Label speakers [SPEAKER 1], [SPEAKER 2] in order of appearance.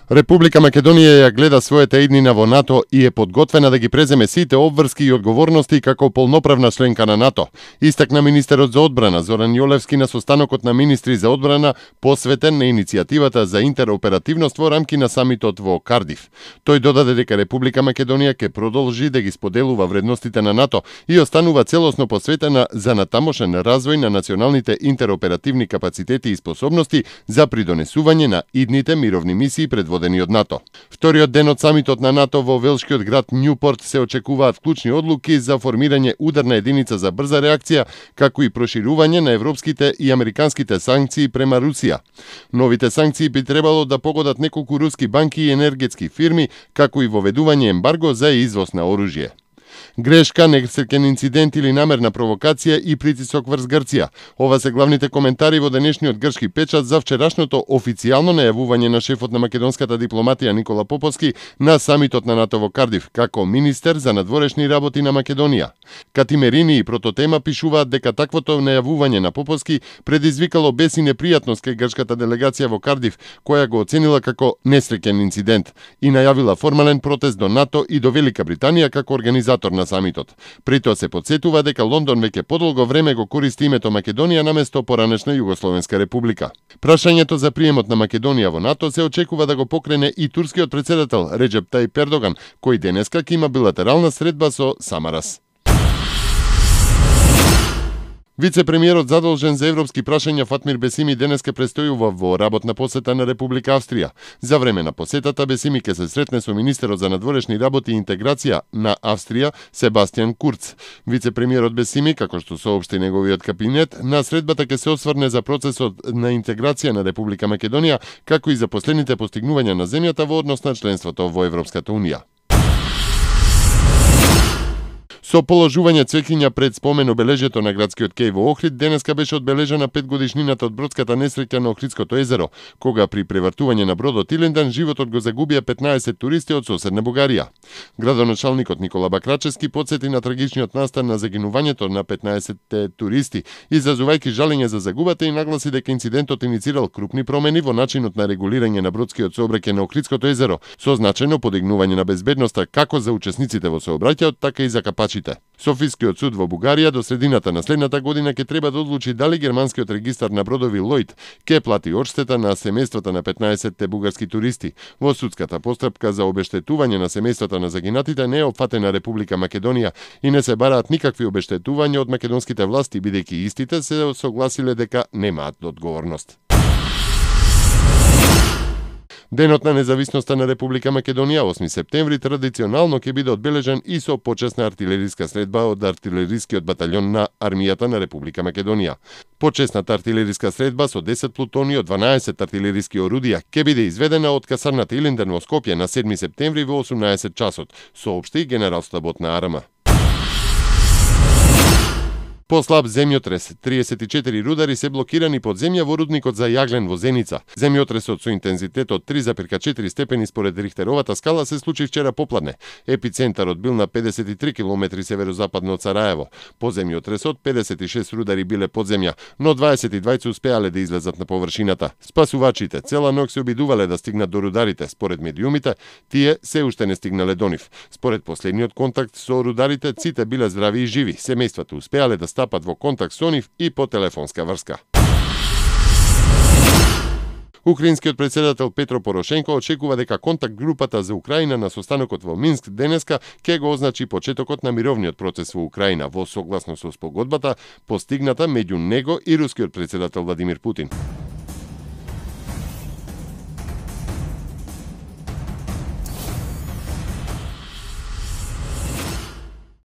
[SPEAKER 1] Република Македонија ја гледа својата иднина во НАТО и е подготвена да ги преземе сите обврски и одговорности како полноправна членка на НАТО, истакна министерот за одбрана Зоран Јолевски на состанокот на министри за одбрана посветен на иницијативата за интероперативност во рамки на самитот во Кардиф. Тој додаде дека Република Македонија ќе продолжи да ги споделува вредностите на НАТО и останува целосно посветена за натамошен развој на националните интероперативни капацитети и способности за придонесување на идните мировни мисии предводени од НАТО. Вториот ден од самитот на НАТО во велшкиот град Њупорт се очекуваат клучни одлуки за формирање ударна единица за брза реакција, како и проширување на европските и американските санкции према Русија. Новите санкции би требало да погодат неколку руски банки и енергетски фирми, како и воведување ембарго за извоз на оружје. Грешка, несреќен инцидент или намерна провокација и притисок врз Грција. Ова се главните коментари во денешниот грчки печат за вчерашното официјално најавување на шефот на македонската дипломатија Никола Поповски на самитот на НАТО во Кардиф, како министер за надворешни работи на Македонија. Катимерини и Прототема пишуваат дека таквото најавување на Поповски предизвикало бес и непријатност кај грчката делегација во Кардиф, која го оценила како несреќен инцидент и најавила формален протест до НАТО и до Велика Британија како организатор на самитот. При тоа се потсетува дека Лондон веќе подолго време го користи името Македонија наместо поранешна Југословенска република. Прашањето за приемот на Македонија во НАТО се очекува да го покрене и турскиот председател Реджеп Тајип Ердоган, кој денеска ќе има билатерална средба со Самарас. Вице-премиерот задолжен за европски прашања Фатмир Бесими денеска престојува во работна посета на Република Австрија. За време на посетата Бесими ќе се сретне со министерот за надворешни работи и интеграција на Австрија Себастијан Курц. Вице-премиерот Бесими, како што соопшти неговиот кабинет, на средбата ќе се осврне за процесот на интеграција на Република Македонија, како и за последните постигнувања на земјата во однос на членството во Европската унија. Со положување цвеќиња пред спомен обележјето на градскиот кеј во Охрид, денеска беше одбележена 5-годишнината од бродската несреќа на Охридското езеро, кога при превртување на бродот Илинден животот го загубија 15 туристи од соседна Бугарија. Градоначалникот Никола Бакрачевски потсети на трагичниот настан на загинувањето на 15 туристи, изазувајќи жалење за загубата и нагласи дека инцидентот иницирал крупни промени во начинот на регулирање на бродскиот сообраќај на Охридското езеро, со значајно подигнување на безбедноста како за учесниците во сообраќајот, така и за капачите. Софискиот суд во Бугарија до средината на следната година ќе треба да одлучи дали германскиот регистар на бродови Лојд ќе плати одштета на семејствата на 15 бугарски туристи. Во судската постапка за обештетување на семејствата на загинатите не е опфатена Република Македонија и не се бараат никакви обештетувања од македонските власти, бидејќи истите се согласиле дека немаат одговорност. Денот на независноста на Република Македонија, 8 септември, традиционално ќе биде одбележен и со почесна артилериска средба од артилерискиот баталјон на армијата на Република Македонија. Почесната артилериска средба со 10 плутони од 12 артилериски орудија ќе биде изведена од касарната Илинден во Скопје на 7 септември во 18 часот, соопшти генералштабот на АРМ. По слаб земјотрес, 34 рудари се блокирани под земја во рудникот за јаглен во Зеница. Земјотресот со интензитет од 3,4 степени според Рихтеровата скала се случи вчера попладне. Епицентарот бил на 53 км северозападно од Сараево. По земјотресот 56 рудари биле под земја, но 22 успеале да излезат на површината. Спасувачите цела ноќ се обидувале да стигнат до рударите. Според медиумите, тие се уште не стигнале до нив. Според последниот контакт со рударите, сите биле здрави и живи. Семејствата успеале да стапат во контакт со нив и по телефонска врска. Украинскиот председател Петро Порошенко очекува дека контакт групата за Украина на состанокот во Минск денеска ќе го означи почетокот на мировниот процес во Украина во согласно со спогодбата постигната меѓу него и рускиот председател Владимир Путин.